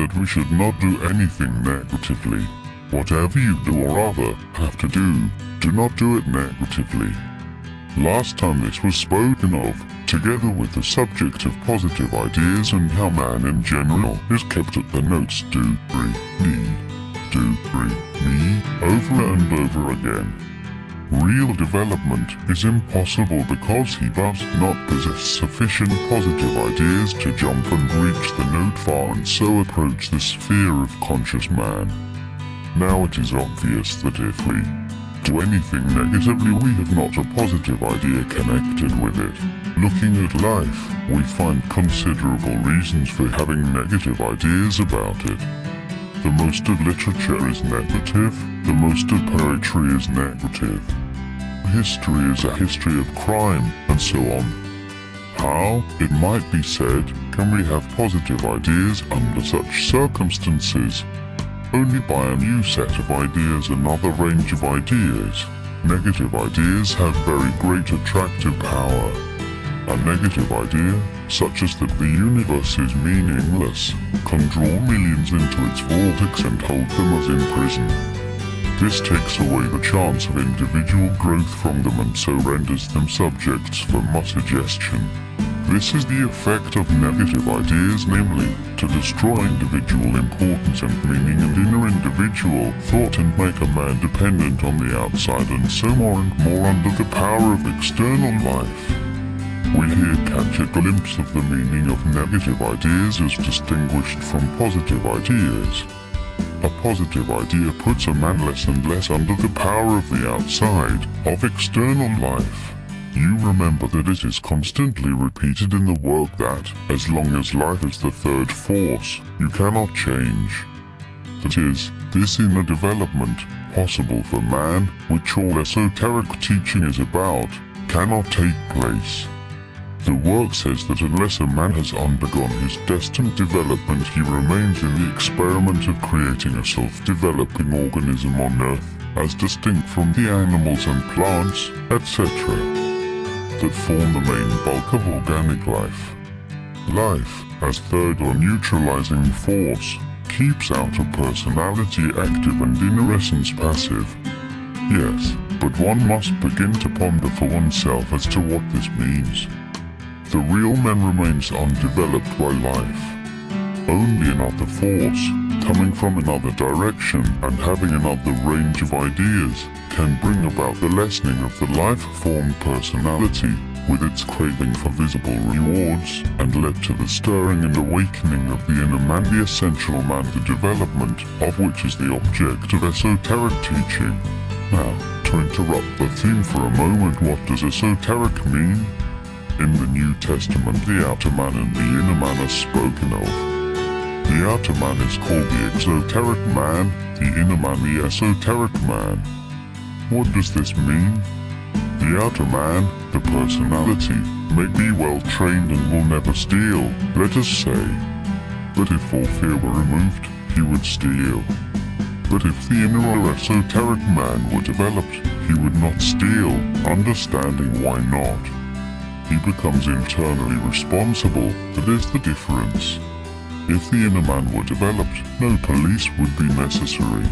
that we should not do anything negatively. Whatever you do or rather have to do not do it negatively. Last time this was spoken of, together with the subject of positive ideas and how man in general is kept at the notes do, re, mi, over and over again. Real development is impossible because he does not possess sufficient positive ideas to jump and reach the note far and so approach the sphere of conscious man. Now it is obvious that if we do anything negatively, we have not a positive idea connected with it. Looking at life, we find considerable reasons for having negative ideas about it. The most of literature is negative, the most of poetry is negative. History is a history of crime, and so on. How, it might be said, can we have positive ideas under such circumstances? Only by a new set of ideas, another range of ideas. Negative ideas have very great attractive power. A negative idea, such as that the universe is meaningless, can draw millions into its vortex and hold them as in prison. This takes away the chance of individual growth from them and so renders them subjects for much suggestion. This is the effect of negative ideas, namely, to destroy individual importance and meaning and inner individual thought and make a man dependent on the outside and so more and more under the power of external life. We here catch a glimpse of the meaning of negative ideas as distinguished from positive ideas. A positive idea puts a man less and less under the power of the outside, of external life. You remember that it is constantly repeated in the work that, as long as life is the third force, you cannot change. That is, this inner development, possible for man, which all esoteric teaching is about, cannot take place. The work says that unless a man has undergone his destined development, he remains in the experiment of creating a self-developing organism on Earth, as distinct from the animals and plants, etc., that form the main bulk of organic life. Life, as third or neutralizing force, keeps outer personality active and inner essence passive. Yes, but one must begin to ponder for oneself as to what this means. The real man remains undeveloped by life. Only another force, coming from another direction and having another range of ideas, can bring about the lessening of the life-formed personality, with its craving for visible rewards, and lead to the stirring and awakening of the inner man, the essential man, the development of which is the object of esoteric teaching. Now, to interrupt the theme for a moment, what does esoteric mean? In the New Testament, the outer man and the inner man are spoken of. The outer man is called the exoteric man, the inner man the esoteric man. What does this mean? The outer man, the personality, may be well trained and will never steal, let us say. But if all fear were removed, he would steal. But if the inner or esoteric man were developed, he would not steal, understanding why not. He becomes internally responsible, that is the difference. If the inner man were developed, no police would be necessary.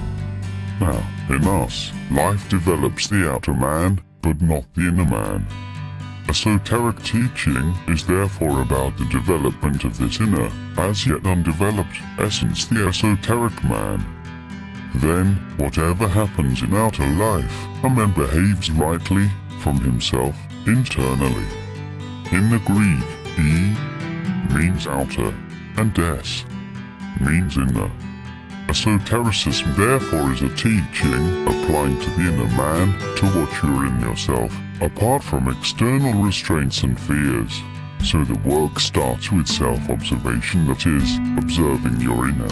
Now, in us, life develops the outer man, but not the inner man. Esoteric teaching is therefore about the development of this inner, as yet undeveloped, essence, the esoteric man. Then, whatever happens in outer life, a man behaves rightly, from himself, internally. In the Greek, E means outer, and S means inner. Esotericism therefore is a teaching applying to the inner man, to what you are in yourself, apart from external restraints and fears. So the work starts with self-observation, that is, observing your inner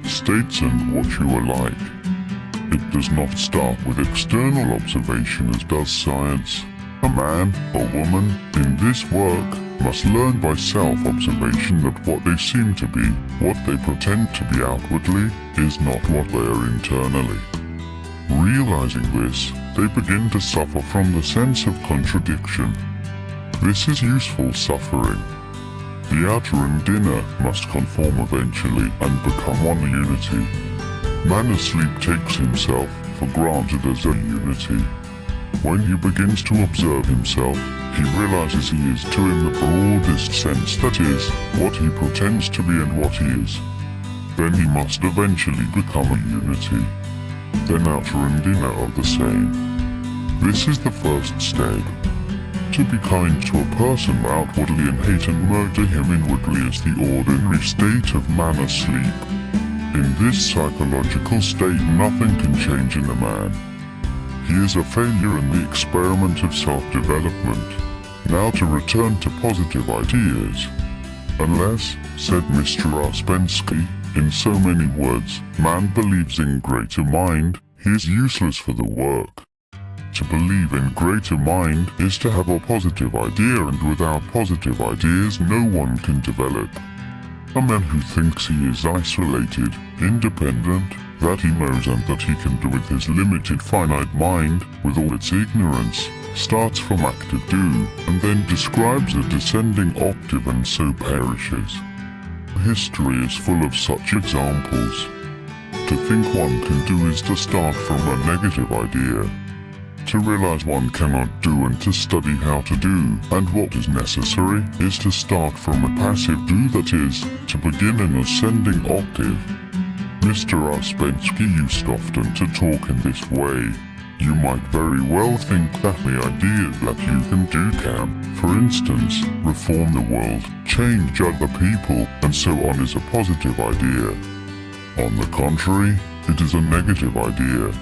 states and what you are like. It does not start with external observation as does science. A man or woman in this work must learn by self-observation that what they seem to be, what they pretend to be outwardly, is not what they are internally. Realizing this, they begin to suffer from the sense of contradiction. This is useful suffering. The outer and inner must conform eventually and become one unity. Man asleep takes himself for granted as a unity. When he begins to observe himself, he realizes he is two in the broadest sense, that is, what he pretends to be and what he is. Then he must eventually become a unity. Then outer and inner are the same. This is the first step. To be kind to a person outwardly and hate and murder him inwardly is the ordinary state of man asleep. In this psychological state, nothing can change in a man. He is a failure in the experiment of self-development. Now to return to positive ideas. Unless, said Mr. Ouspensky, in so many words, man believes in greater mind, he is useless for the work. To believe in greater mind is to have a positive idea, and without positive ideas no one can develop. A man who thinks he is isolated, independent, that he knows and that he can do with his limited finite mind, with all its ignorance, starts from active do, and then describes a descending octave and so perishes. History is full of such examples. To think one can do is to start from a negative idea. To realize one cannot do and to study how to do, and what is necessary, is to start from a passive do, that is, to begin an ascending octave. Mr. Ouspensky used often to talk in this way. You might very well think that the ideas that you can do can, for instance, reform the world, change other people, and so on is a positive idea. On the contrary, it is a negative idea.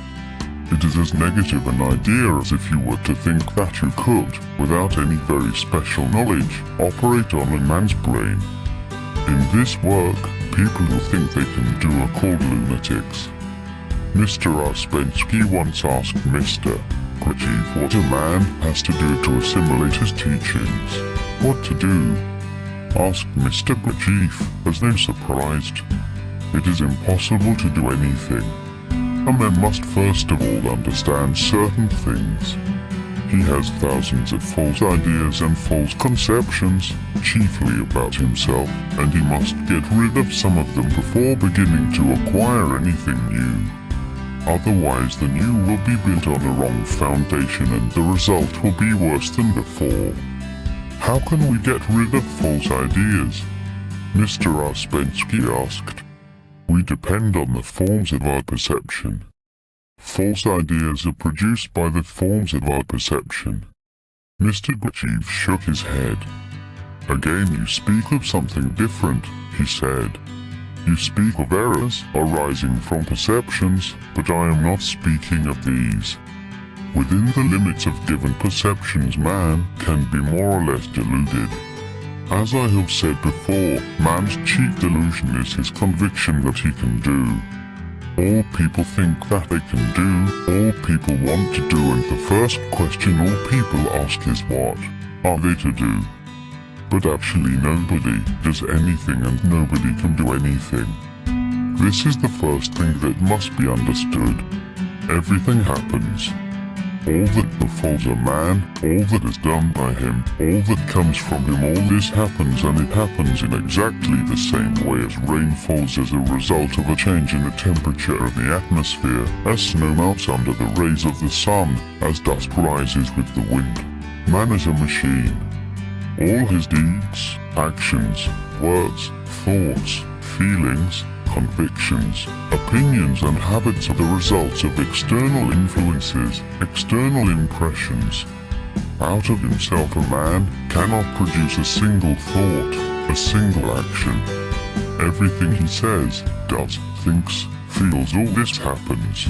It is as negative an idea as if you were to think that you could, without any very special knowledge, operate on a man's brain. In this work, people who think they can do are called lunatics. Mr. Ouspensky once asked Mr. Gurdjieff what a man has to do to assimilate his teachings. What to do? Asked Mr. Gurdjieff, as though surprised. It is impossible to do anything. A man must first of all understand certain things. He has thousands of false ideas and false conceptions, chiefly about himself, and he must get rid of some of them before beginning to acquire anything new. Otherwise the new will be built on a wrong foundation and the result will be worse than before. How can we get rid of false ideas? Mr. Ouspensky asked. We depend on the forms of our perception. False ideas are produced by the forms of our perception. Mr. Gurdjieff shook his head. Again you speak of something different, he said. You speak of errors arising from perceptions, but I am not speaking of these. Within the limits of given perceptions man can be more or less deluded. As I have said before, man's chief delusion is his conviction that he can do. All people think that they can do, all people want to do, and the first question all people ask is what are they to do? But actually nobody does anything and nobody can do anything. This is the first thing that must be understood. Everything happens. All that befalls a man, all that is done by him, all that comes from him, all this happens, and it happens in exactly the same way as rain falls as a result of a change in the temperature of the atmosphere, as snow melts under the rays of the sun, as dust rises with the wind. Man is a machine. All his deeds, actions, words, thoughts, feelings, convictions, opinions and habits are the results of external influences, external impressions. Out of himself a man cannot produce a single thought, a single action. Everything he says, does, thinks, feels, all this happens.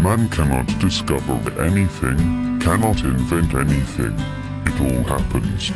Man cannot discover anything, cannot invent anything. It all happens.